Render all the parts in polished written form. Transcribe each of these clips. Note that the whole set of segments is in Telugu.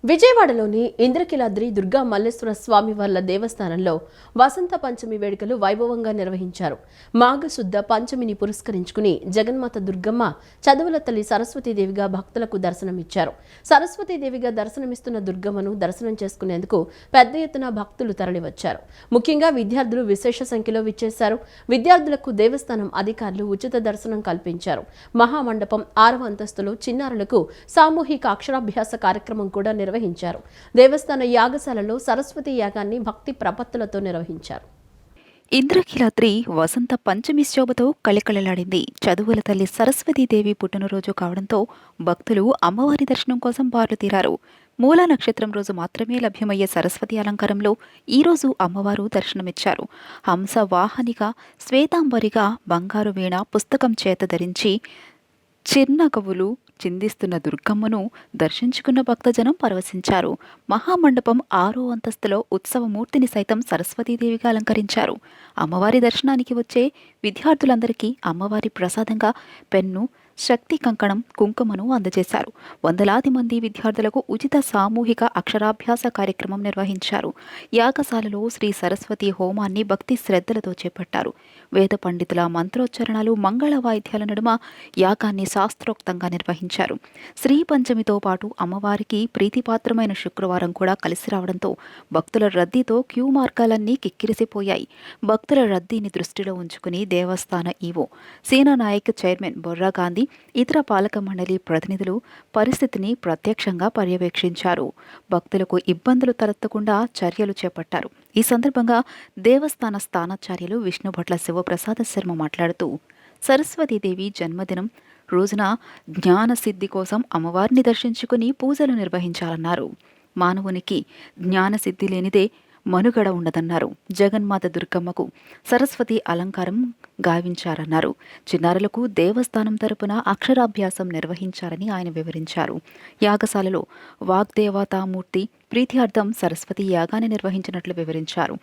విజయవాడలోని ఇంద్రకీలాద్రి దుర్గా మల్లేశ్వర స్వామి వార్ల దేవస్థానంలో వసంత పంచమి వేడుకలు వైభవంగా నిర్వహించారు. మాఘశుద్ధ పంచమిని పురస్కరించుకుని జగన్మాత దుర్గమ్మ చదువుల తల్లి సరస్వతీదేవిగా భక్తులకు దర్శనమిచ్చారు. సరస్వతీదేవిగా దర్శనమిస్తున్న దుర్గమ్మను దర్శనం చేసుకునేందుకు పెద్ద ఎత్తున భక్తులు తరలివచ్చారు. ముఖ్యంగా విద్యార్థులు విశేష సంఖ్యలో విచ్చేశారు. విద్యార్థులకు దేవస్థానం అధికారులు ఉచిత దర్శనం కల్పించారు. మహామండపం 6వ అంతస్తులో చిన్నారులకు సామూహిక అక్షరాభ్యాస కార్యక్రమం కూడా నిర్వహించారు. దేవస్థాన యాగశాలలో సరస్వతి యాగాన్ని భక్తి ప్రపత్తులతో నిర్వహించారు. ఇంద్రకీలాద్రి వసంత పంచమి శోభతో కళకళలాడింది. చదువుల తల్లి సరస్వతీదేవి పుట్టినరోజు కావడంతో భక్తులు అమ్మవారి దర్శనం కోసం బారులు తీరారు. మూలా నక్షత్రం రోజు మాత్రమే లభ్యమయ్యే సరస్వతి అలంకారంలో ఈరోజు అమ్మవారు దర్శనమిచ్చారు. హంస వాహనిగా, శ్వేతాంబరిగా, బంగారు వీణ పుస్తకం చేత ధరించి చిన్నగవులు చిందిస్తున్న దుర్గమ్మను దర్శించుకున్న భక్తజనం పరవశించారు. మహామండపం 6వ అంతస్తులో ఉత్సవమూర్తిని సైతం సరస్వతీదేవిగా అలంకరించారు. అమ్మవారి దర్శనానికి వచ్చే విద్యార్థులందరికీ అమ్మవారి ప్రసాదంగా పెన్ను, శక్తి కంకణం, కుంకుమను అందజేశారు. వందలాది మంది విద్యార్థులకు ఉచిత సామూహిక అక్షరాభ్యాస కార్యక్రమం నిర్వహించారు. యాగశాలలో శ్రీ సరస్వతి హోమాన్ని భక్తి శ్రద్ధలతో చేపట్టారు. వేద పండితుల మంత్రోచ్చరణలు, మంగళ వాయిద్యాల నడుమ యాగాన్ని శాస్త్రోక్తంగా నిర్వహించారు. శ్రీ పంచమితో పాటు అమ్మవారికి ప్రీతిపాత్రమైన శుక్రవారం కూడా కలిసి రావడంతో భక్తుల రద్దీతో క్యూ మార్గాలన్నీ కిక్కిరిసిపోయాయి. భక్తుల రద్దీని దృష్టిలో ఉంచుకుని దేవస్థాన ఈవో సేనానాయక్, చైర్మన్ బొర్రా గాంధీ, ఇతర పాలక మండలి ప్రతినిధులు పరిస్థితిని ప్రత్యక్షంగా పర్యవేక్షించారు. భక్తులకు ఇబ్బందులు తలెత్తకుండా చర్యలు చేపట్టారు. ఈ సందర్భంగా దేవస్థాన స్థానాచార్యులు విష్ణుభట్ల శివప్రసాద శర్మ మాట్లాడుతూ, సరస్వతీదేవి జన్మదినం రోజున జ్ఞాన సిద్ధి కోసం అమ్మవారిని దర్శించుకుని పూజలు నిర్వహించాలన్నారు. మానవునికి జ్ఞాన సిద్ధి లేనిదే మనుగడ ఉండదన్నారు. జగన్మాత దుర్గమ్మకు సరస్వతి అలంకారం గావించారన్నారు. చిన్నారులకు దేవస్థానం తరపున అక్షరాభ్యాసం నిర్వహించారని ఆయన వివరించారు. యాగశాలలో వాగ్దేవతామూర్తి ప్రీత్యార్థం సరస్వతి యాగాన్ని నిర్వహించినట్లు వివరించారు.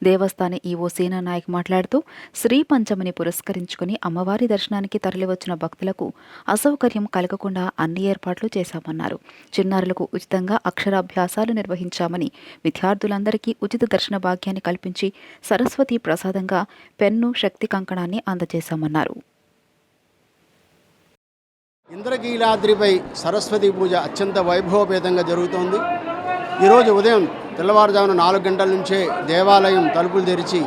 దేవస్థాన ఈవో సేనానాయక్ మాట్లాడుతూ, శ్రీ పంచమిని పురస్కరించుకుని అమ్మవారి దర్శనానికి తరలివచ్చిన భక్తులకు అసౌకర్యం కలగకుండా అన్ని ఏర్పాట్లు చేశామన్నారు. చిన్నారులకు ఉచితంగా అక్షరాభ్యాసాలు నిర్వహించామని, విద్యార్థులందరికీ ఉచిత దర్శన భాగ్యాన్ని కల్పించి సరస్వతి ప్రసాదంగా పెన్ను, శక్తి కంకణాన్ని అందజేశామన్నారు. ఇంద్రకీలాద్రిపై సరస్వతి పూజ అత్యంత వైభవపేతంగా జరుగుతోంది. ఈరోజు ఉదయం తెల్లవారుజామున 4 గంటల నుంచే దేవాలయం తలుపులు తెరిచి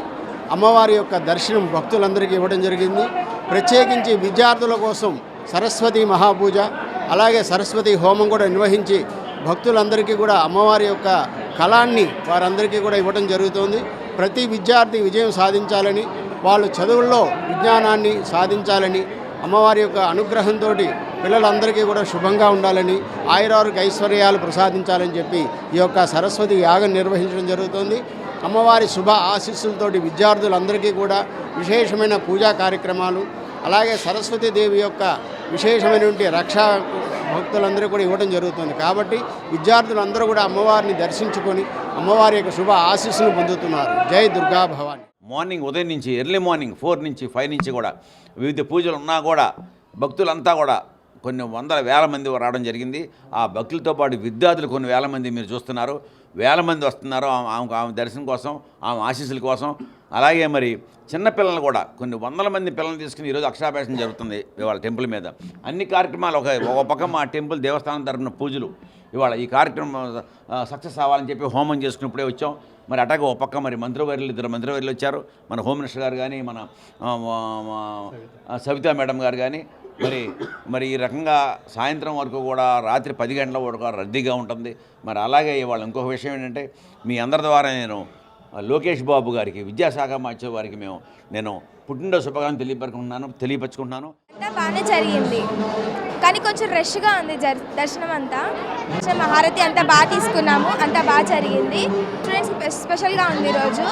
అమ్మవారి యొక్క దర్శనం భక్తులందరికీ ఇవ్వడం జరిగింది. ప్రత్యేకించి విద్యార్థుల కోసం సరస్వతి మహాపూజ, అలాగే సరస్వతి హోమం కూడా నిర్వహించి భక్తులందరికీ కూడా అమ్మవారి యొక్క కళాన్ని వారందరికీ కూడా ఇవ్వడం జరుగుతోంది. ప్రతి విద్యార్థి విజయం సాధించాలని, వాళ్ళు చదువుల్లో విజ్ఞానాన్ని సాధించాలని, అమ్మవారి యొక్క అనుగ్రహంతో పిల్లలందరికీ కూడా శుభంగా ఉండాలని, ఆయురారోగ్య ఐశ్వర్యాలు ప్రసాదించాలని చెప్పి ఈ యొక్క సరస్వతి యాగం నిర్వహించడం జరుగుతుంది. అమ్మవారి శుభ ఆశీస్సులతోటి విద్యార్థులందరికీ కూడా విశేషమైన పూజా కార్యక్రమాలు, అలాగే సరస్వతీదేవి యొక్క విశేషమైనటువంటి రక్షా భక్తులందరూ కూడా ఇవ్వడం జరుగుతుంది. కాబట్టి విద్యార్థులందరూ కూడా అమ్మవారిని దర్శించుకొని అమ్మవారి యొక్క శుభ ఆశీస్సులు పొందుతున్నారు. జై దుర్గా భవాని. మార్నింగ్ ఉదయం నుంచి ఎర్లీ మార్నింగ్ 4 నుంచి 5 నుంచి కూడా వివిధ పూజలు ఉన్నా కూడా భక్తులంతా కూడా కొన్ని వందల వేల మంది రావడం జరిగింది. ఆ భక్తులతో పాటు విద్యార్థులు కొన్ని వేల మంది మీరు చూస్తున్నారు. వేల మంది వస్తున్నారు ఆమె దర్శనం కోసం, ఆమె ఆశీస్సుల కోసం. అలాగే మరి చిన్నపిల్లలు కూడా కొన్ని వందల మంది పిల్లల్ని తీసుకుని ఈరోజు అక్షరాభ్యాసం జరుగుతుంది ఇవాళ టెంపుల్ మీద. అన్ని కార్యక్రమాలు ఒక పక్క మా టెంపుల్ దేవస్థానం తరపున పూజలు, ఇవాళ ఈ కార్యక్రమం సక్సెస్ అవ్వాలని చెప్పి హోమం చేసుకున్నప్పుడే వచ్చాం. మరి అట్లాగే ఒక పక్క మరి ఇద్దరు మంత్రివర్యులు వచ్చారు. మన హోమ్ మినిస్టర్ గారు కానీ, మన సవితా మేడం గారు కానీ. మరి ఈ రకంగా సాయంత్రం వరకు కూడా రాత్రి 10 గంటల వరకు రద్దీగా ఉంటుంది. మరి అలాగే ఇవాళ ఇంకొక విషయం ఏంటంటే, మీ అందరి ద్వారా నేను లోకేష్ బాబు గారికి, విద్యాశాఖ మంత్రి వారికి నేను పుట్టినరోజు శుభాకాంక్షలు తెలియపరుచుకుంటున్నాను. బాగానే జరిగింది, కానీ కొంచెం రష్గా ఉంది దర్శనం అంతా. కొంచెం హారతి అంతా బాగా తీసుకున్నాము, అంతా బాగా జరిగింది. స్టూడెంట్స్కి స్పెషల్గా ఉంది ఈరోజు.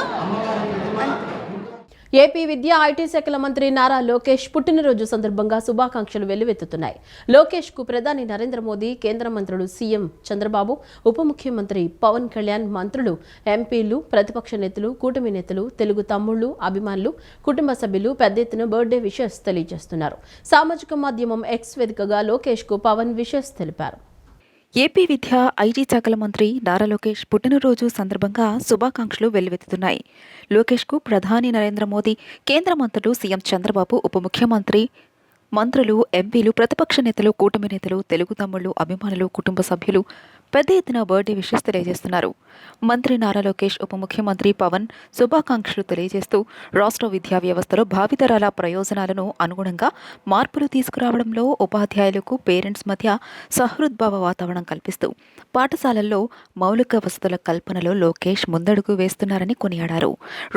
ఏపీ విద్యా ఐటీ శాఖల మంత్రి నారా లోకేష్ పుట్టినరోజు సందర్భంగా శుభాకాంక్షలు వెల్లువెత్తుతున్నాయి. లోకేష్ కు ప్రధాని నరేంద్ర మోదీ, కేంద్ర మంత్రులు సీఎం చంద్రబాబు, ఉప ముఖ్యమంత్రి పవన్ కళ్యాణ్, మంత్రులు, ఎంపీలు, ప్రతిపక్ష నేతలు, కూటమి నేతలు, తెలుగు తమ్ముళ్లు, అభిమానులు, కుటుంబ సభ్యులు పెద్ద ఎత్తున బర్త్డే విషెస్ తెలియజేస్తున్నారు. సామాజిక మాధ్యమం ఎక్స్ వేదికగా లోకేష్ కు పవన్ విషెస్ తెలిపారు. ఏపీ విద్య ఐటీ శాఖల మంత్రి నారా లోకేష్ పుట్టినరోజు సందర్భంగా శుభాకాంక్షలు వెల్లువెత్తుతున్నాయి. లోకేష్కు ప్రధాని నరేంద్ర మోదీ, కేంద్ర మంత్రులు, సీఎం చంద్రబాబు, ఉప ముఖ్యమంత్రి, మంత్రులు, ఎంపీలు, ప్రతిపక్ష నేతలు, కూటమి నేతలు, తెలుగు తమ్ముళ్లు, అభిమానులు, కుటుంబ సభ్యులు పెద్ద ఎత్తున బర్త్డే విషెస్ తెలియజేస్తున్నారు. మంత్రి నారా లోకేష్, ఉప ముఖ్యమంత్రి పవన్ శుభాకాంక్షలు తెలియజేస్తూ రాష్ట్ర విద్యా వ్యవస్థలో భావితరాల ప్రయోజనాలను అనుగుణంగా మార్పులు తీసుకురావడంలో ఉపాధ్యాయులకు, పేరెంట్స్ మధ్య సహృద్భావ వాతావరణం కల్పిస్తూ పాఠశాలల్లో మౌలిక వసతుల కల్పనలో లోకేష్ ముందడుగు వేస్తున్నారని కొనియాడారు.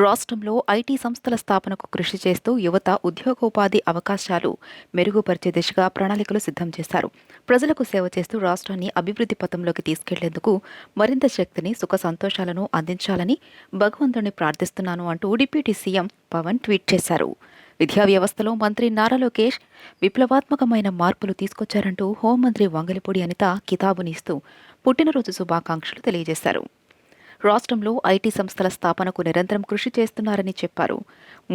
రాష్ట్రంలో ఐటీ సంస్థల స్థాపనకు కృషి చేస్తూ యువత ఉద్యోగోపాధి అవకాశాలు మెరుగుపరిచే దిశగా ప్రణాళికలు సిద్ధం చేశారు. ప్రజలకు సేవ చేస్తూ రాష్ట్రాన్ని అభివృద్ధి పథంలోకి తీసుకెళ్లేందుకు మరింత శక్తిని, సుఖ సంతోషాలను అందించాలని భగవంతుని ప్రార్థిస్తున్నాను అంటూ డిప్యూటీ సీఎం పవన్ ట్వీట్ చేశారు. విద్యా వ్యవస్థలో మంత్రి నారా లోకేష్ విప్లవాత్మకమైన మార్పులు తీసుకొచ్చారంటూ హోంమంత్రి వంగలపూడి అనిత కితాబునిస్తూ పుట్టినరోజు శుభాకాంక్షలు తెలియజేశారు. రాష్ట్రంలో ఐటీ సంస్థల స్థాపనకు నిరంతరం కృషి చేస్తున్నారని చెప్పారు.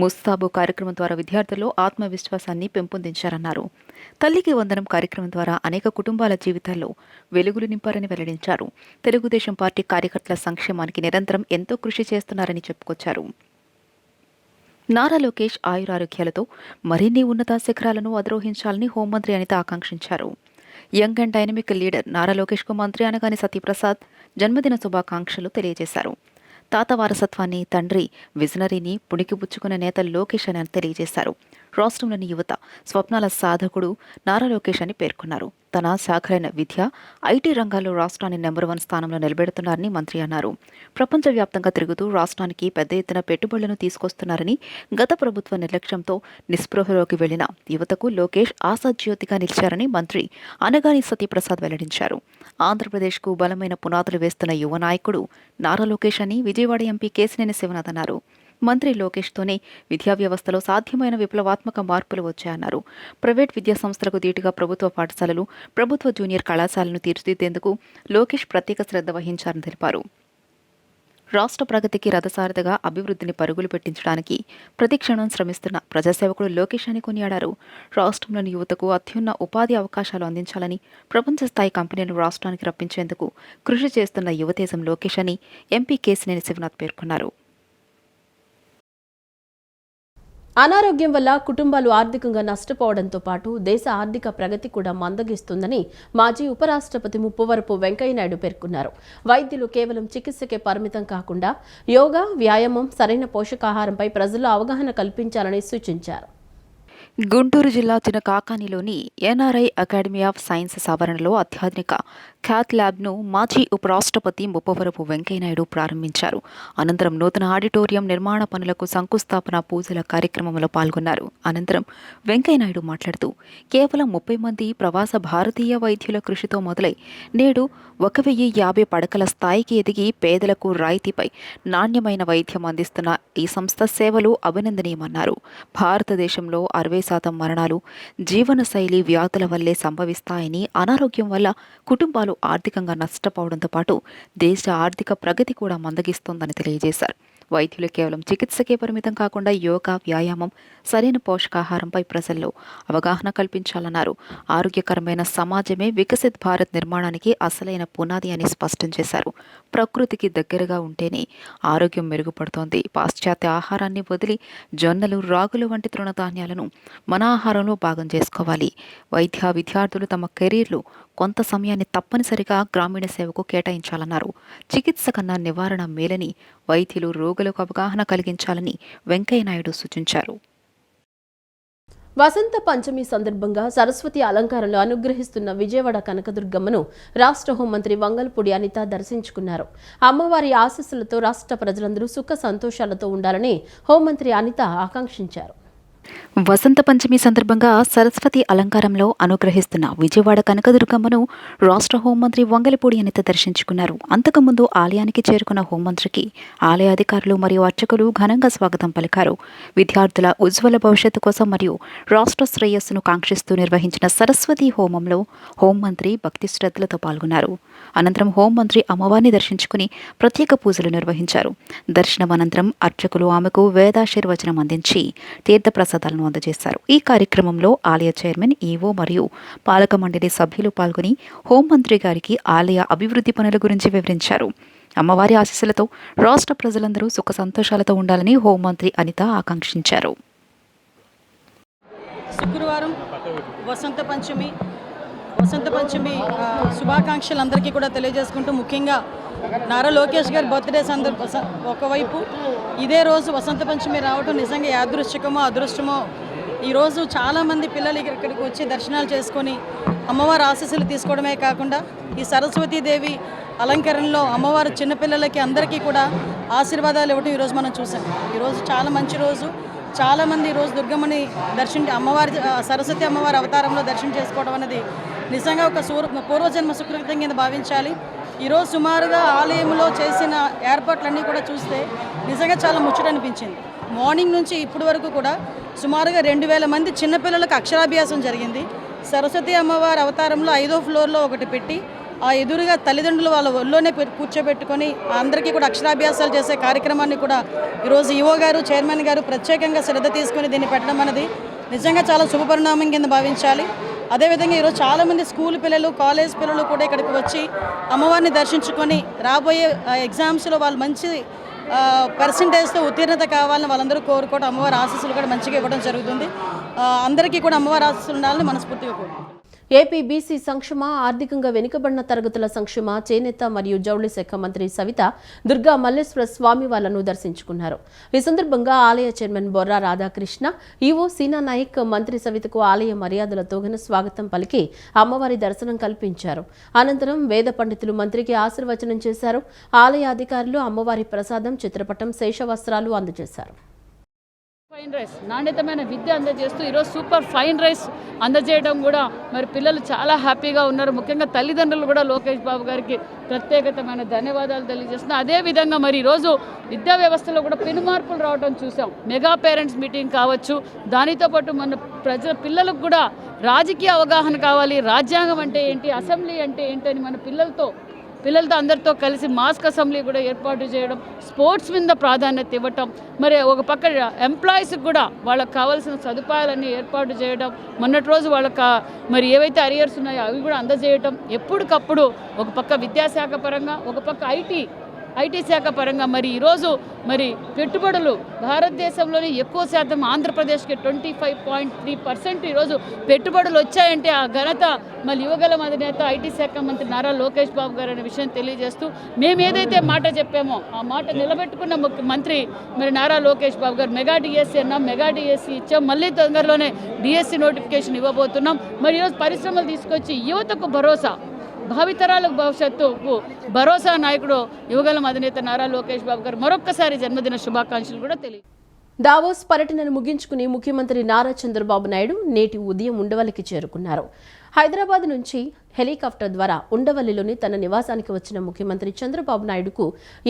ముస్తాబు కార్యక్రమం ద్వారా విద్యార్థుల్లో ఆత్మవిశ్వాసాన్ని పెంపొందించారన్నారు. తల్లికి వందనం కార్యక్రమం ద్వారా అనేక కుటుంబాల జీవితాల్లో వెలుగులు నింపారని వెల్లడించారు. తెలుగుదేశం పార్టీ కార్యకర్తల సంక్షేమానికి నిరంతరం ఎంతో కృషి చేస్తున్నారని చెప్పుకొచ్చారు. నారా లోకేష్ ఆయురారోగ్యాలతో మరిన్ని ఉన్నత శిఖరాలను అధిరోహించాలని హోంమంత్రి అనిత ఆకాంక్షించారు. Young and dynamic leader Nara లోకేష్కు మంత్రి అనగాని సత్యప్రసాద్ జన్మదిన శుభాకాంక్షలు తెలియజేశారు. తాత వారసత్వాన్ని, తండ్రి విజనరీని పుణికిపుచ్చుకున్న నేత లోకేష్ అని తెలియజేశారు. రాష్ట్రంలోని యువత స్వప్నాల సాధకుడు నారా లోకేష్ అని పేర్కొన్నారు. తన శాఖలైన విద్య, ఐటీ రంగాల్లో రాష్ట్రాన్ని నెంబర్ 1 స్థానంలో నిలబెడుతున్నారని మంత్రి అన్నారు. ప్రపంచవ్యాప్తంగా తిరుగుతూ రాష్ట్రానికి పెద్ద ఎత్తున పెట్టుబడులను తీసుకొస్తున్నారని, గత ప్రభుత్వ నిర్లక్ష్యంతో నిస్పృహలోకి వెళ్లిన యువతకు లోకేష్ ఆశాజ్యోతిగా నిలిచారని మంత్రి అనగాని సత్యప్రసాద్ వెల్లడించారు. ఆంధ్రప్రదేశ్కు బలమైన పునాదులు వేస్తున్న యువ నాయకుడు నారా లోకేష్ అని విజయవాడ ఎంపీ కేశినేని శివనాథ్ అన్నారు. మంత్రి లోకేష్తోనే విద్యా వ్యవస్థలో సాధ్యమైన విప్లవాత్మక మార్పులు వచ్చాయన్నారు. ప్రైవేట్ విద్యా సంస్థలకు ధీటుగా ప్రభుత్వ పాఠశాలలు, ప్రభుత్వ జూనియర్ కళాశాలను తీర్చిదిద్దేందుకు లోకేష్ ప్రత్యేక శ్రద్ధ వహించారని తెలిపారు. రాష్ట్ర ప్రగతికి రథసారథిగా అభివృద్ధిని పరుగులు పెట్టించడానికి ప్రతిక్షణం శ్రమిస్తున్న ప్రజాసేవకుడు లోకేష్ అని కొనియాడారు. రాష్ట్రంలోని యువతకు అత్యున్న ఉపాధి అవకాశాలు అందించాలని, ప్రపంచ స్థాయి కంపెనీలను రాష్ట్రానికి రప్పించేందుకు కృషి చేస్తున్న యువతేజం లోకేష్ అని ఎంపీ కేశినేని శివనాథ్ పేర్కొన్నారు. అనారోగ్యం వల్ల కుటుంబాలు ఆర్థికంగా నష్టపోవడంతో పాటు దేశ ఆర్థిక ప్రగతి కూడా మందగిస్తుందని మాజీ ఉపరాష్ట్రపతి ముప్పవరపు వెంకయ్యనాయుడు పేర్కొన్నారు. వైద్యులు కేవలం చికిత్సకే పరిమితం కాకుండా యోగా, వ్యాయామం, సరైన పోషకాహారంపై ప్రజల్లో అవగాహన కల్పించాలని సూచించారు. గుంటూరు జిల్లా చినకాకానిలోని ఎన్ఆర్ఐ అకాడమీ ఆఫ్ సైన్సెస్ ఆవరణలో అత్యాధునిక క్యాథ్ ల్యాబ్ను మాజీ ఉపరాష్ట్రపతి ముప్పవరపు వెంకయ్యనాయుడు ప్రారంభించారు. అనంతరం నూతన ఆడిటోరియం నిర్మాణ పనులకు శంకుస్థాపన పూజల కార్యక్రమంలో పాల్గొన్నారు. అనంతరం వెంకయ్యనాయుడు మాట్లాడుతూ కేవలం 30 మంది ప్రవాస భారతీయ వైద్యుల కృషితో మొదలై నేడు 1050 పడకల స్థాయికి ఎదిగి పేదలకు రాయితీపై నాణ్యమైన వైద్యం అందిస్తున్న ఈ సంస్థ సేవలు అభినందనీయమన్నారు. భారతదేశంలో 60% మరణాలు జీవనశైలి వ్యాధుల వల్లే సంభవిస్తాయని, అనారోగ్యం వల్ల కుటుంబాలు ఆర్థికంగా నష్టపోవడంతో పాటు దేశ ఆర్థిక ప్రగతి కూడా మందగిస్తోందని తెలియజేశారు. వైద్యులు కేవలం చికిత్సకే పరిమితం కాకుండా యోగా, వ్యాయామం, సరైన పోషకాహారంపై ప్రజల్లో అవగాహన కల్పించాలన్నారు. ఆరోగ్యకరమైన సమాజమే వికసిత్ భారత్ నిర్మాణానికి అసలైన పునాది అని స్పష్టం చేశారు. ప్రకృతికి దగ్గరగా ఉంటేనే ఆరోగ్యం మెరుగుపడుతోంది. పాశ్చాత్య ఆహారాన్ని వదిలి జొన్నలు, రాగులు వంటి తృణధాన్యాలను మన ఆహారంలో భాగం చేసుకోవాలి. విద్యార్థులు తమ కెరీర్లో కొంత సమయాన్ని తప్పనిసరిగా గ్రామీణ సేవకు కేటాయించాలన్నారు. చికిత్స కన్నా నివారణ మేలని వైద్యులు రోగులకు అవగాహన కలిగించాలని వెంకయ్యనాయుడు సూచించారు. వసంత పంచమి సందర్భంగా సరస్వతి అలంకారంలో అనుగ్రహిస్తున్న విజయవాడ కనకదుర్గమ్మను రాష్ట్ర హోంమంత్రి వంగలపూడి అనిత దర్శించుకున్నారు. అమ్మవారి ఆశీస్సులతో రాష్ట్ర ప్రజలందరూ సుఖ సంతోషాలతో ఉండాలని హోంమంత్రి అనిత ఆకాంక్షించారు. వసంత పంచమి సందర్భంగా సరస్వతి అలంకారంలో అనుగ్రహిస్తున్న విజయవాడ కనకదుర్గమ్మను రాష్ట్ర హోంమంత్రి వంగలపూడి అనిత దర్శించుకున్నారు. అంతకుముందు ఆలయానికి చేరుకున్న హోంమంత్రికి ఆలయ అధికారులు మరియు అర్చకులు ఘనంగా స్వాగతం పలికారు. విద్యార్థుల ఉజ్వల భవిష్యత్తు కోసం మరియు రాష్ట్ర శ్రేయస్సును కాంక్షిస్తూ నిర్వహించిన సరస్వతి హోమంలో హోంమంత్రి భక్తి శ్రద్ధలతో పాల్గొన్నారు. అనంతరం హోంమంత్రి అమ్మవారిని దర్శించుకుని ప్రత్యేక పూజలు నిర్వహించారు. దర్శనం అనంతరం అర్చకులు ఆమెకు వేదాశీర్వచనం అందించి తీర్థప్రసాదాలను అందజేశారు. ఈ కార్యక్రమంలో ఆలయ చైర్మన్, ఈవో మరియు పాలక మండలి సభ్యులు పాల్గొని హోంమంత్రి గారికి ఆలయ అభివృద్ధి పనుల గురించి వివరించారు. అమ్మవారి ఆశీస్సులతో రాష్ట్ర ప్రజలందరూ సుఖ సంతోషాలతో ఉండాలని హోంమంత్రి అనిత ఆకాంక్షించారు. శుక్రవారం వసంత పంచమి శుభాకాంక్షలు అందరికీ కూడా తెలియజేసుకుంటూ, ముఖ్యంగా నారా లోకేష్ గారి బర్త్డే ఒకవైపు ఇదే రోజు వసంత పంచమి రావటం నిజంగా యాదృశ్చికమో అదృష్టమో. ఈరోజు చాలామంది పిల్లలు ఇక్కడికి వచ్చి దర్శనాలు చేసుకొని అమ్మవారి ఆశీస్సులు తీసుకోవడమే కాకుండా ఈ సరస్వతీదేవి అలంకరణలో అమ్మవారు చిన్నపిల్లలకి అందరికీ కూడా ఆశీర్వాదాలు ఇవ్వటం ఈరోజు మనం చూసాం. ఈరోజు చాలా మంచి రోజు. చాలామంది ఈరోజు దుర్గమ్మని సరస్వతి అమ్మవారి అవతారంలో దర్శనం చేసుకోవడం అనేది నిజంగా ఒక పూర్వజన్మ సుకృతం కింద భావించాలి. ఈరోజు సుమారుగా ఆలయంలో చేసిన ఏర్పాట్లన్నీ కూడా చూస్తే నిజంగా చాలా ముచ్చటనిపించింది. మార్నింగ్ నుంచి ఇప్పటి వరకు కూడా సుమారుగా 2000 మంది చిన్నపిల్లలకు అక్షరాభ్యాసం జరిగింది. సరస్వతి అమ్మవారి అవతారంలో 5వ ఫ్లోర్లో ఒకటి పెట్టి ఆ ఎదురుగా తల్లిదండ్రులు వాళ్ళ ఒళ్ళోనే కూర్చోబెట్టుకొని అందరికీ కూడా అక్షరాభ్యాసాలు చేసే కార్యక్రమాన్ని కూడా ఈరోజు ఈవో గారు, చైర్మన్ గారు ప్రత్యేకంగా శ్రద్ధ తీసుకుని దీన్ని పెట్టడం అనేది నిజంగా చాలా శుభపరిణామం కింద భావించాలి. అదేవిధంగా ఈరోజు చాలామంది స్కూల్ పిల్లలు, కాలేజ్ పిల్లలు కూడా ఇక్కడికి వచ్చి అమ్మవారిని దర్శించుకొని రాబోయే ఎగ్జామ్స్లో వాళ్ళు మంచి పర్సంటేజ్తో ఉత్తీర్ణత కావాలని వాళ్ళందరూ కోరుకోవడం, అమ్మవారి ఆశీస్సులు కూడా మంచిగా ఇవ్వడం జరుగుతుంది. అందరికీ కూడా అమ్మవారి ఆశీస్సులు ఉండాలని మనస్ఫూర్తిగా కోరుకుంటున్నాను. ఏపీ బీసీ సంక్షేమ, ఆర్థికంగా వెనుకబడిన తరగతుల సంక్షేమ, చేనేత మరియు జౌళి శాఖ మంత్రి సవిత దుర్గా మల్లేశ్వర స్వామి వాళ్లను దర్శించుకున్నారు. ఈ సందర్భంగా ఆలయ చైర్మన్ బొర్రా రాధాకృష్ణ, ఈవో సీనా నాయక్ మంత్రి సవితకు ఆలయ మర్యాదలతో ఘన స్వాగతం పలికి అమ్మవారి దర్శనం కల్పించారు. అనంతరం వేద పండితులు మంత్రికి ఆశీర్వచనం చేశారు. ఆలయ అధికారులు అమ్మవారి ప్రసాదం, చిత్రపటం, శేషవస్త్రాలు అందజేశారు. ఫైన్ రైస్, నాణ్యతమైన విద్య అందజేస్తూ ఈరోజు సూపర్ ఫైన్ రైస్ అందజేయడం కూడా మరి పిల్లలు చాలా హ్యాపీగా ఉన్నారు. ముఖ్యంగా తల్లిదండ్రులు కూడా లోకేష్ బాబు గారికి ప్రత్యేకతమైన ధన్యవాదాలు తెలియజేస్తున్నారు. అదేవిధంగా మరి ఈరోజు విద్యా వ్యవస్థలో కూడా పెను మార్పులు రావడం చూసాం. మెగా పేరెంట్స్ మీటింగ్ కావచ్చు, దానితో పాటు మన పిల్లలకు కూడా రాజకీయ అవగాహన కావాలి, రాజ్యాంగం అంటే ఏంటి, అసెంబ్లీ అంటే ఏంటి అని మన పిల్లలతో అందరితో కలిసి మాస్క్ అసెంబ్లీ కూడా ఏర్పాటు చేయడం, స్పోర్ట్స్ మీద ప్రాధాన్యత ఇవ్వటం, మరి ఒక పక్క ఎంప్లాయీస్కి కూడా వాళ్ళకి కావాల్సిన సదుపాయాలన్నీ ఏర్పాటు చేయడం, మొన్నటి రోజు వాళ్ళకి మరి ఏవైతే అరియర్స్ ఉన్నాయో అవి కూడా అందజేయటం, ఎప్పటికప్పుడు ఒక పక్క విద్యాశాఖ పరంగా, ఒక పక్క ఐటీ శాఖ పరంగా మరి ఈరోజు మరి పెట్టుబడులు భారతదేశంలోనే ఎక్కువ శాతం ఆంధ్రప్రదేశ్కి 25.3% ఈరోజు పెట్టుబడులు వచ్చాయంటే ఆ ఘనత మళ్ళీ యువగలం అధినేత ఐటీ శాఖ మంత్రి నారా లోకేష్ బాబు గారు అనే విషయం తెలియజేస్తూ, మేము ఏదైతే మాట చెప్పామో ఆ మాట నిలబెట్టుకున్న ముఖ్యమంత్రి మరి నారా లోకేష్ బాబు గారు మెగా డిఎస్సీ అన్నాం, మెగా డిఎస్సీ ఇచ్చాం, మళ్ళీ తొందరలోనే డిఎస్సీ నోటిఫికేషన్ ఇవ్వబోతున్నాం. మరి ఈరోజు పరిశ్రమలు తీసుకొచ్చి యువతకు భరోసా, భావితరాలకు భవిష్యత్తుకు భరోసా నాయకుడు యువగలం అధినేత నారా లోకేష్ బాబు గారు మరొక్కసారి జన్మదిన శుభాకాంక్షలు కూడా దావోస్ పర్యటనను ముగించుకుని ముఖ్యమంత్రి నారా చంద్రబాబు నాయుడు నేటి ఉదయం ఉండవల్లికి చేరుకున్నారు. హైదరాబాద్ నుంచి హెలికాప్టర్ ద్వారా ఉండవల్లిలోని తన నివాసానికి వచ్చిన ముఖ్యమంత్రి చంద్రబాబు నాయుడుకు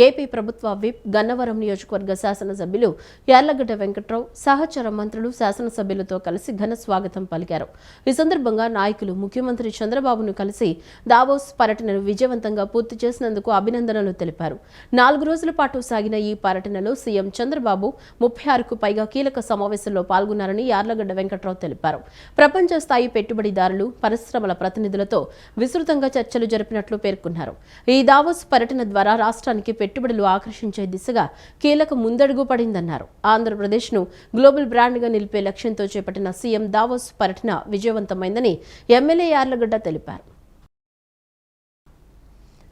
ఏపీ ప్రభుత్వ విప్, గన్నవరం నియోజకవర్గ శాసనసభ్యులు యార్లగడ్డ వెంకట్రావు, సహచర మంత్రులు, శాసనసభ్యులతో కలిసి ఘన స్వాగతం పలికారు. ఈ సందర్భంగా నాయకులు ముఖ్యమంత్రి చంద్రబాబును కలిసి దావోస్ పర్యటనను విజయవంతంగా పూర్తి చేసినందుకు అభినందనలు తెలిపారు. 4 రోజుల పాటు సాగిన ఈ పర్యటనలో సీఎం చంద్రబాబు 36కు పైగా కీలక సమావేశంలో పాల్గొన్నారని యార్లగడ్డ వెంకట్రావు తెలిపారు. ప్రపంచ స్థాయి పెట్టుబడిదారులు, పరిశ్రమల ప్రతినిధులతో విస్తృతంగా చర్చలు జరిపినట్లు పేర్కొన్నారు. ఈ దావోస్ పర్యటన ద్వారా రాష్ట్రానికి పెట్టుబడులు ఆకర్షించే దిశగా కీలక ముందడుగు పడిందన్నారు. ఆంధ్రప్రదేశ్ను గ్లోబల్ బ్రాండ్గా నిలిపే లక్ష్యంతో చేపట్టిన సీఎం దావోస్ పర్యటన విజయవంతమైందని ఎమ్మెల్యే యార్లగడ్డ తెలిపారు.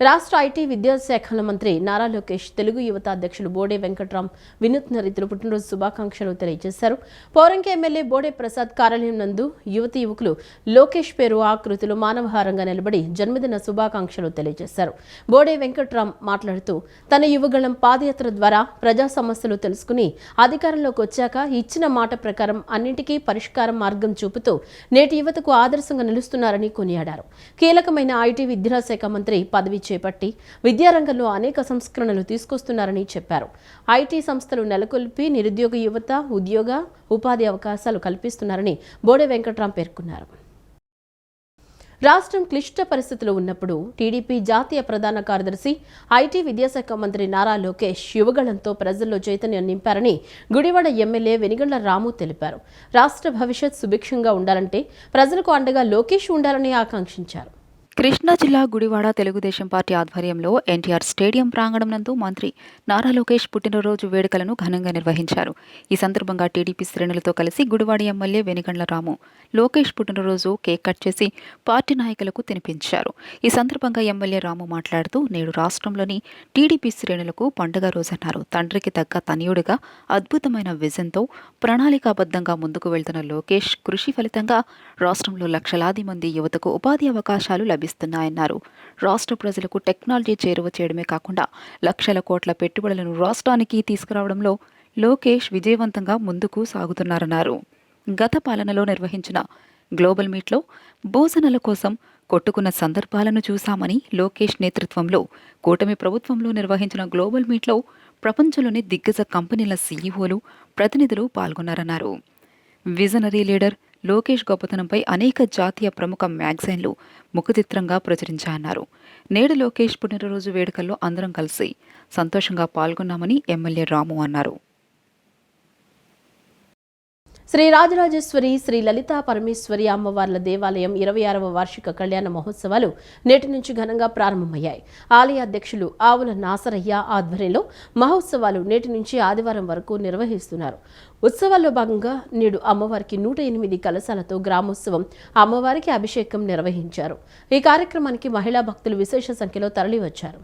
రాష్ట్ర ఐటీ విద్యాశాఖల మంత్రి నారా లోకేష్ తెలుగు యువత అధ్యక్షులు బోడే వెంకట్రామ్ వినూత్న రీతిలో పుట్టినరోజు శుభాకాంక్షలు తెలియజేశారు. పౌరంకి ఎమ్మెల్యే బోడే ప్రసాద్ కార్యాలయం నందు యువతీ యువకులు లోకేష్ పేరు ఆకృతిలో మానవహారంగా నిలబడి జన్మదిన శుభాకాంక్షలు తెలియజేశారు. బోడే వెంకట్రామ్ మాట్లాడుతూ తన యువగళం పాదయాత్ర ద్వారా ప్రజా సమస్యలు తెలుసుకుని అధికారంలోకి వచ్చాక ఇచ్చిన మాట ప్రకారం అన్నింటికీ పరిష్కారం మార్గం చూపుతూ నేటి యువతకు ఆదర్శంగా నిలుస్తున్నారని కొనియాడారు. కీలకమైన ఐటీ విద్యాశాఖ మంత్రి పదవి చేపట్టి విద్యారంగంలో అనేక సంస్కరణలు తీసుకొస్తున్నారని చెప్పారు. ఐటీ సంస్థలు నెలకొల్పి నిరుద్యోగ యువత ఉద్యోగ, ఉపాధి అవకాశాలు కల్పిస్తున్నారని బోడే వెంకట్రామ్ పేర్కొన్నారు. రాష్ట్రం క్లిష్ట పరిస్థితులు ఉన్నప్పుడు టీడీపీ జాతీయ ప్రధాన కార్యదర్శి ఐటీ విద్యాశాఖ మంత్రి నారా లోకేష్ యువగళంతో ప్రజల్లో చైతన్యం నింపారని గుడివాడ ఎమ్మెల్యే వెనిగండ్ల రాము తెలిపారు. రాష్ట్ర భవిష్యత్ సుభిక్షంగా ఉండాలంటే ప్రజలకు అండగా లోకేష్ ఉండాలని ఆకాంక్షించారు. కృష్ణా జిల్లా గుడివాడ తెలుగుదేశం పార్టీ ఆధ్వర్యంలో ఎన్టీఆర్ స్టేడియం ప్రాంగణం నందు మంత్రి నారా లోకేష్ పుట్టినరోజు వేడుకలను ఘనంగా నిర్వహించారు. ఈ సందర్భంగా టీడీపీ శ్రేణులతో కలిసి గుడివాడ ఎమ్మెల్యే వెనిగండ్ల రాము లోకేష్ పుట్టినరోజు కేక్ కట్ చేసి పార్టీ నాయకులకు తినిపించారు. ఈ సందర్భంగా ఎమ్మెల్యే రాము మాట్లాడుతూ నేడు రాష్ట్రంలోని టీడీపీ శ్రేణులకు పండుగ రోజన్నారు. తండ్రికి తగ్గ తనయుడిగా అద్భుతమైన విజన్తో ప్రణాళికాబద్ధంగా ముందుకు వెళ్తున్న లోకేష్ కృషి ఫలితంగా రాష్ట్రంలో లక్షలాది మంది యువతకు ఉపాధి అవకాశాలు లభిస్తున్నాయన్నారు. రాష్ట్ర ప్రజలకు టెక్నాలజీ చేరువ చేయడమే కాకుండా లక్షల కోట్ల పెట్టుబడులను రాష్ట్రానికి తీసుకురావడంలో లోకేష్ విజయవంతంగా ముందుకు సాగుతున్నారన్నారు. గత పాలనలో నిర్వహించిన గ్లోబల్ మీట్లో భోజనాల కోసం కొట్టుకున్న సందర్భాలను చూశామని, లోకేష్ నేతృత్వంలో కూటమి ప్రభుత్వంలో నిర్వహించిన గ్లోబల్ మీట్లో ప్రపంచంలోని దిగ్గజ కంపెనీల సీఈఓలు, ప్రతినిధులు పాల్గొన్నారన్నారు. విజనరీ లీడర్ లోకేష్ గొప్పతనంపై అనేక జాతీయ ప్రముఖ మ్యాగజైన్లు ముఖచిత్రంగా ప్రచురించాయన్నారు. నేడు లోకేష్ పుట్టినరోజు వేడుకల్లో అందరం కలిసి సంతోషంగా పాల్గొన్నామని ఎమ్మెల్యే రాము అన్నారు. శ్రీ రాజరాజేశ్వరి శ్రీ లలితా పరమేశ్వరి అమ్మవార్ల దేవాలయం 26వ వార్షిక కళ్యాణ మహోత్సవాలు నేటి నుంచి ఘనంగా ప్రారంభమయ్యాయి. ఆలయ అధ్యక్షులు ఆవుల నాసరయ్య ఆధ్వర్యంలో మహోత్సవాలు నేటి నుంచి ఆదివారం వరకు నిర్వహిస్తున్నారు. ఉత్సవాల్లో భాగంగా నేడు అమ్మవారికి 108 కలశాలతో గ్రామోత్సవం, అమ్మవారికి అభిషేకం నిర్వహించారు. ఈ కార్యక్రమానికి మహిళా భక్తులు విశేష సంఖ్యలో తరలివచ్చారు.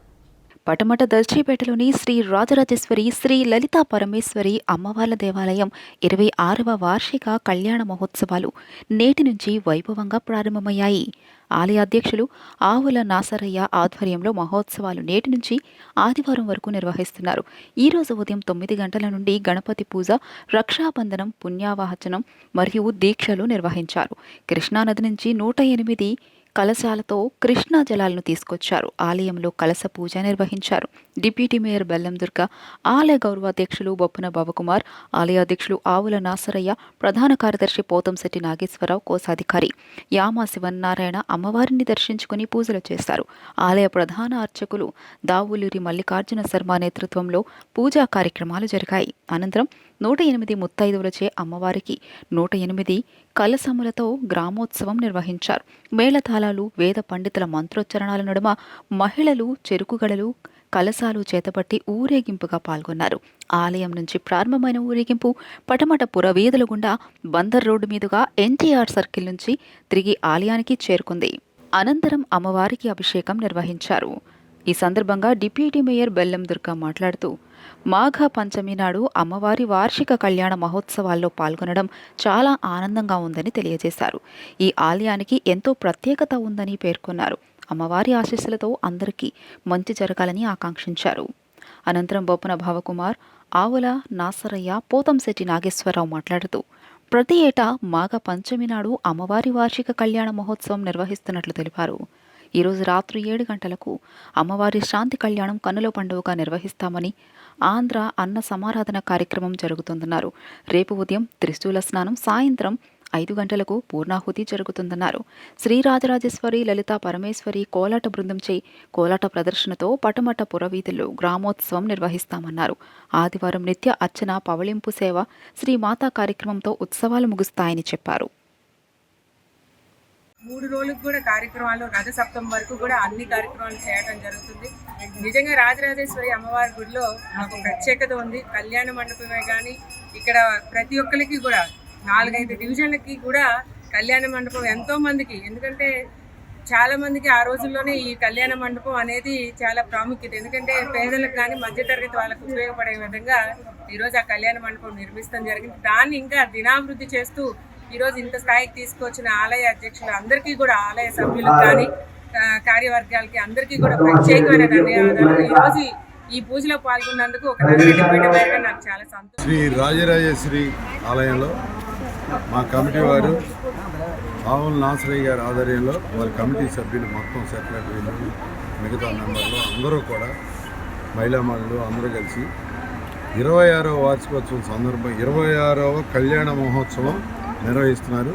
పటమట దర్శిపేటలోని శ్రీ రాజరాజేశ్వరి శ్రీ లలితా పరమేశ్వరి అమ్మవార్ల దేవాలయం 26వ వార్షిక కళ్యాణ మహోత్సవాలు నేటి నుంచి వైభవంగా ప్రారంభమయ్యాయి. ఆలయ అధ్యక్షులు ఆవుల నాసరయ్య ఆధ్వర్యంలో మహోత్సవాలు నేటి నుంచి ఆదివారం వరకు నిర్వహిస్తున్నారు. ఈ రోజు ఉదయం 9 గంటల నుండి గణపతి పూజ, రక్షాబంధనం, పుణ్యావాహచనం మరియు దీక్షలు నిర్వహించారు. కృష్ణానది నుంచి 108 కలశాలతో కృష్ణా జలాలను తీసుకొచ్చారు. ఆలయంలో కలశ పూజ నిర్వహించారు. డిప్యూటీ మేయర్ బెల్లం దుర్గ, ఆలయ గౌరవాధ్యక్షులు బొప్పన బాబకుమార్, ఆలయ అధ్యక్షులు ఆవుల నాసరయ్య, ప్రధాన కార్యదర్శి పోతంశెట్టి నాగేశ్వరరావు, కోశాధికారి యామా శివనారాయణ అమ్మవారిని దర్శించుకుని పూజలు చేశారు. ఆలయ ప్రధాన అర్చకులు దావులూరి మల్లికార్జున శర్మ నేతృత్వంలో పూజా కార్యక్రమాలు జరిగాయి. అనంతరం 108 ముత్తైదువులచే అమ్మవారికి 108 కలశములతో గ్రామోత్సవం నిర్వహించారు. మేళతాళాలు, వేద పండితుల మంత్రోచ్చరణాల నడుమ మహిళలు చెరుకుగడలు, కలశాలు చేతపట్టి ఊరేగింపుగా పాల్గొన్నారు. ఆలయం నుంచి ప్రారంభమైన ఊరేగింపు పటమట పురవీధుల గుండా బందర్ రోడ్డు మీదుగా ఎన్టీఆర్ సర్కిల్ నుంచి తిరిగి ఆలయానికి చేరుకుంది. అనంతరం అమ్మవారికి అభిషేకం నిర్వహించారు. ఈ సందర్భంగా డిప్యూటీ మేయర్ బెల్లం దుర్గ మాట్లాడుతూ మాఘ పంచమి నాడు అమ్మవారి వార్షిక కళ్యాణ మహోత్సవాల్లో పాల్గొనడం చాలా ఆనందంగా ఉందని తెలియజేశారు. ఈ ఆలయానికి ఎంతో ప్రత్యేకత ఉందని పేర్కొన్నారు. అమ్మవారి ఆశీస్సులతో అందరికీ మంచి జరగాలని ఆకాంక్షించారు. అనంతరం బొప్పన భావకుమార్, ఆవుల నాసరయ్య, పోతంశెట్టి నాగేశ్వరరావు మాట్లాడుతూ ప్రతి ఏటా మాఘ పంచమి నాడు అమ్మవారి వార్షిక కళ్యాణ మహోత్సవం నిర్వహిస్తున్నట్లు తెలిపారు. ఈరోజు రాత్రి 7 గంటలకు అమ్మవారి శాంతి కళ్యాణం కన్నుల పండుగగా నిర్వహిస్తామని, ఆంధ్ర అన్న సమారాధన కార్యక్రమం జరుగుతుందన్నారు. రేపు ఉదయం త్రిశూల స్నానం, సాయంత్రం 5 గంటలకు పూర్ణాహుతి జరుగుతుందన్నారు. శ్రీ రాజరాజేశ్వరి లలితా పరమేశ్వరి కోలాట బృందంచే కోలాట ప్రదర్శనతో పటమట పురవీధుల్లో గ్రామోత్సవం నిర్వహిస్తామన్నారు. ఆదివారం నిత్య అర్చన, పవళింపు సేవ, శ్రీ మాతా కార్యక్రమంతో ఉత్సవాలు ముగుస్తాయని చెప్పారు. 3 రోజులకు కూడా కార్యక్రమాలు, రథ సప్తమి వరకు కూడా అన్ని కార్యక్రమాలు చేయడం జరుగుతుంది. నిజంగా రాజరాజేశ్వరి అమ్మవారి గుడిలో మాకు ప్రత్యేకత ఉంది. కళ్యాణ మండపమే కానీ ఇక్కడ ప్రతి ఒక్కరికి కూడా 4-5 డివిజన్లకి కూడా కళ్యాణ మండపం ఎంతో మందికి, ఎందుకంటే చాలా మందికి ఆ రోజుల్లోనే ఈ కళ్యాణ మండపం అనేది చాలా ప్రాముఖ్యత. ఎందుకంటే పేదలకు కానీ మధ్యతరగతి వాళ్ళకు ఉపయోగపడే విధంగా ఈరోజు ఆ కళ్యాణ మండపం నిర్మిస్తాం జరిగింది. దాన్ని ఇంకా దినాభివృద్ధి చేస్తూ ఈరోజు ఇంత స్థాయికి తీసుకొచ్చిన ఆలయ అధ్యక్షులు అందరికీ కూడా, ఆలయ సభ్యులకు కానీ కార్యవర్గాలకి అందరికీ కూడా ప్రత్యేకమైన ధన్యవాదాలు. ఈరోజు ఈ పూజలో పాల్గొన్నందుకు ఒక నగరపేటగా నాకు చాలా సంతోషం. శ్రీ రాజరాజేశ్వరి ఆలయంలో మా కమిటీ వారు ఆవుల నాసరయ్య గారి ఆధ్వర్యంలో వారి కమిటీ సభ్యులు మొత్తం సెక్రటరీలు, మిగతా మెంబర్లు అందరూ కూడా, మహిళా మహిళలు అందరూ కలిసి 26వ వార్షికోత్సవం సందర్భంగా 26వ కళ్యాణ మహోత్సవం నిర్వహిస్తున్నారు.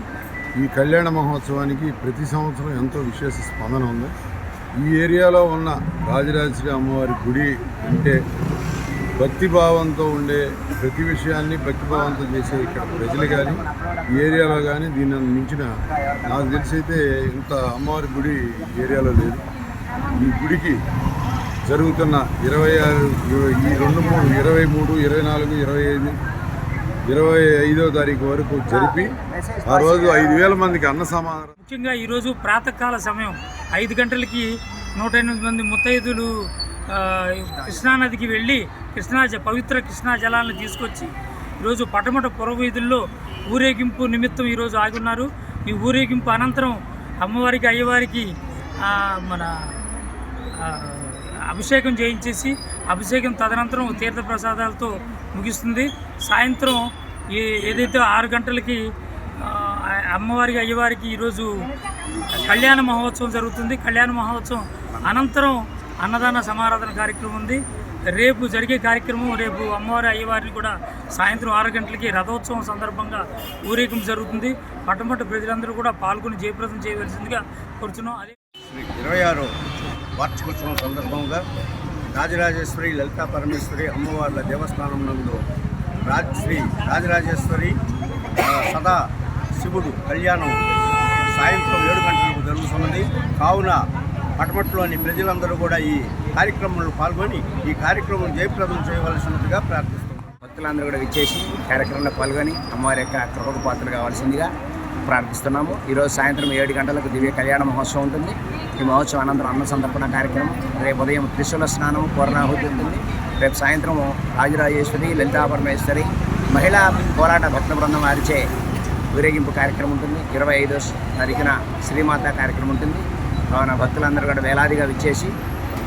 ఈ కళ్యాణ మహోత్సవానికి ప్రతి సంవత్సరం ఎంతో విశేష స్పందన ఉంది. ఈ ఏరియాలో ఉన్న రాజరాజేశ్వరి అమ్మవారి గుడి అంటే భక్తిభావంతో ఉండే ప్రతి విషయాన్ని భక్తిభావంతో చేసే ఇక్కడ ప్రజలు కానీ ఈ ఏరియాలో కానీ దీన్ని మించిన నాకు తెలిసైతే ఇంత అమ్మవారి గుడి ఈ ఏరియాలో లేదు. ఈ గుడికి జరుగుతున్న 23, 24, 25, 25వ తారీఖు వరకు జరిపి ఆ రోజు 5,000 మందికి అన్న సమాధానం. ముఖ్యంగా ఈరోజు ప్రాతకాల సమయం 5 గంటలకి 108 మంది ముత్తైదులు కృష్ణానదికి వెళ్ళి పవిత్ర కృష్ణా జలాలను తీసుకొచ్చి ఈరోజు పటమట పురవీధుల్లో ఊరేగింపు నిమిత్తం ఈరోజు ఆగున్నారు. ఈ ఊరేగింపు అనంతరం అమ్మవారికి అయ్యవారికి మన అభిషేకం చేయించేసి అభిషేకం తదనంతరం తీర్థప్రసాదాలతో ముగిస్తుంది. సాయంత్రం ఏదైతే 6 గంటలకి అమ్మవారికి అయ్యవారికి ఈరోజు కళ్యాణ మహోత్సవం జరుగుతుంది. కళ్యాణ మహోత్సవం అనంతరం అన్నదాన సమారాధన కార్యక్రమం ఉంది. రేపు జరిగే కార్యక్రమం రేపు అమ్మవారి అయ్యవారిని కూడా సాయంత్రం 6 గంటలకి రథోత్సవం సందర్భంగా ఊరేగింపు జరుగుతుంది. పట్టమట్ట ప్రజలందరూ కూడా పాల్గొని జయప్రదం చేయవలసిందిగా కోరుతున్నాం. అదే 26 వార్షికోత్సవం సందర్భంగా రాజరాజేశ్వరి లలితా పరమేశ్వరి అమ్మవార్ల దేవస్థానం నందు శ్రీ రాజరాజేశ్వరి సదా శివుడు కళ్యాణం సాయంత్రం 7 గంటలకు జరుగుతున్నది. కావున పటమట్లోని ప్రజలందరూ కూడా ఈ కార్యక్రమంలో పాల్గొని ఈ కార్యక్రమం జయప్రదం చేయవలసినదిగా ప్రార్థిస్తున్నాం. భక్తులందరూ కూడా విచ్చేసి కార్యక్రమంలో పాల్గొని అమ్మవారి యొక్క కృపకు పాత్రలు కావాల్సిందిగా ప్రార్థిస్తున్నాము. ఈరోజు సాయంత్రం 7 గంటలకు దివ్య కళ్యాణ మహోత్సవం ఉంటుంది. ఈ మహోత్సవం అనంతరం అన్న సంతర్పణ కార్యక్రమం, రేపు ఉదయం త్రిశూల స్నానం పూర్ణాహుతి ఉంటుంది. రేపు సాయంత్రం రాజరాజేశ్వరి లలితా పరమేశ్వరి మహిళా పోరాట భక్త బృందం వారిచే ఊరేగింపు కార్యక్రమం ఉంటుంది. 25వ తారీఖున శ్రీమాత కార్యక్రమం ఉంటుంది. కావున భక్తులందరూ కూడా వేలాదిగా విచ్చేసి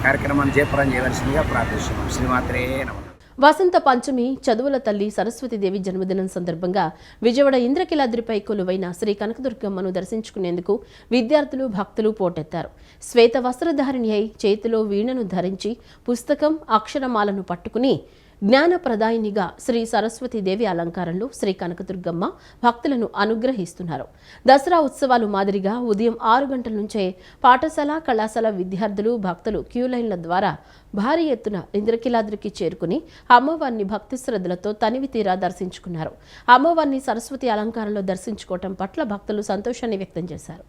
కార్యక్రమాన్ని జయప్రదం చేయవలసిందిగా ప్రార్థిస్తున్నాం. శ్రీమాత్రే నమః. వసంత పంచమి చదువుల తల్లి సరస్వతీదేవి జన్మదినం సందర్భంగా విజయవాడ ఇంద్రకీలాద్రిపై కొలువైన శ్రీ కనకదుర్గమ్మను దర్శించుకునేందుకు విద్యార్థులు భక్తులు పోటెత్తారు. శ్వేత వస్త్రధారిణి అయి చేతిలో వీణను ధరించి పుస్తకం అక్షరమాలను పట్టుకుని జ్ఞానప్రదాయినిగా శ్రీ సరస్వతీదేవి అలంకారంలో శ్రీ కనకదుర్గమ్మ భక్తులను అనుగ్రహిస్తున్నారు. దసరా ఉత్సవాలు మాదిరిగా ఉదయం 6 గంటల నుంచే పాఠశాల కళాశాల విద్యార్థులు భక్తులు క్యూలైన్ల ద్వారా భారీ ఎత్తున ఇంద్రకీలాద్రికి చేరుకుని అమ్మవారిని భక్తి శ్రద్ధలతో తనివి తీరా దర్శించుకున్నారు. అమ్మవారిని సరస్వతి అలంకారంలో దర్శించుకోవటం పట్ల భక్తులు సంతోషాన్ని వ్యక్తం చేశారు.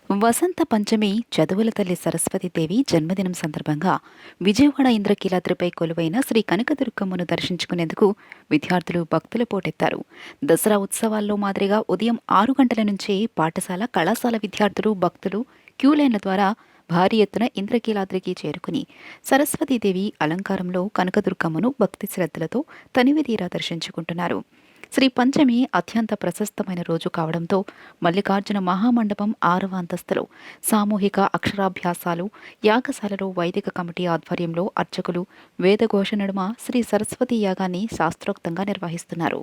వసంత పంచమి చదువుల తల్లి సరస్వతీదేవి జన్మదినం సందర్భంగా విజయవాడ ఇంద్రకీలాద్రిపై కొలువైన శ్రీ కనకదుర్గమ్మను దర్శించుకునేందుకు విద్యార్థులు భక్తులు పోటెత్తారు. దసరా ఉత్సవాల్లో మాదిరిగా ఉదయం 6 గంటల నుంచే పాఠశాల కళాశాల విద్యార్థులు భక్తులు క్యూలైన్ల ద్వారా భారీ ఎత్తున ఇంద్రకీలాద్రికి చేరుకుని సరస్వతీదేవి అలంకారంలో కనకదుర్గమ్మను భక్తి శ్రద్ధలతో తనివితీరా దర్శించుకుంటున్నారు. శ్రీ పంచమి అత్యంత ప్రశస్తమైన రోజు కావడంతో మల్లికార్జున మహామండపం 6వ అంతస్తులో సామూహిక అక్షరాభ్యాసాలు, యాగశాలలో వైదిక కమిటీ ఆధ్వర్యంలో అర్చకులు వేదఘోష నడుమ శ్రీ సరస్వతీ యాగాన్ని శాస్త్రోక్తంగా నిర్వహిస్తున్నారు.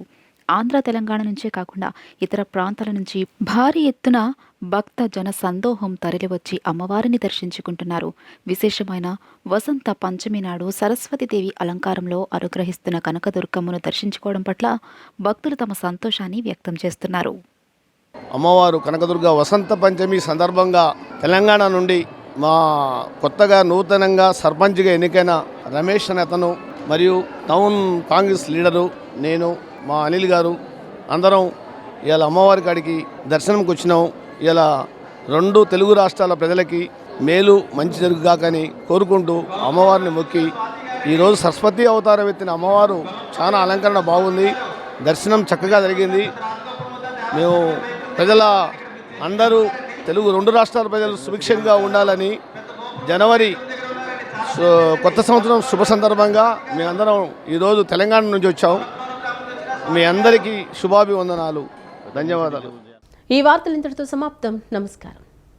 ఆంధ్ర తెలంగాణ నుంచే కాకుండా ఇతర ప్రాంతాల నుంచి భారీ ఎత్తున భక్త జన సందోహం తరలివచ్చి అమ్మవారిని దర్శించుకుంటున్నారు. విశేషమైన వసంత పంచమి నాడు సరస్వతీదేవి అలంకారంలో అనుగ్రహిస్తున్న కనకదుర్గమ్మను దర్శించుకోవడం పట్ల భక్తులు తమ సంతోషాన్ని వ్యక్తం చేస్తున్నారు. అమ్మవారు కనకదుర్గ వసంత పంచమి సందర్భంగా తెలంగాణ నుండి మా కొత్తగా నూతనంగా సర్పంచ్గా ఎన్నికైన రమేష్ అనే అతను మరియు టౌన్ కాంగ్రెస్ లీడరు నేను మా అనిల్ గారు అందరం ఇలా అమ్మవారి కాడికి దర్శనంకి వచ్చినాం. ఇలా 2 తెలుగు రాష్ట్రాల ప్రజలకి మేలు మంచి జరుగుగాకని కోరుకుంటూ అమ్మవారిని మొక్కి ఈరోజు సరస్వతి అవతారం ఎత్తిన అమ్మవారు చాలా అలంకరణ బాగుంది. దర్శనం చక్కగా జరిగింది. మేము ప్రజల అందరూ తెలుగు 2 రాష్ట్రాల ప్రజలు సుభిక్షంగా ఉండాలని జనవరి కొత్త సంవత్సరం శుభ సందర్భంగా మేమందరం ఈరోజు తెలంగాణ నుంచి వచ్చాం. మీ అందరికీ శుభాభివందనాలు, ధన్యవాదాలు. ఈ వార్తలు ఇంతటితో సమాప్తం. నమస్కారం.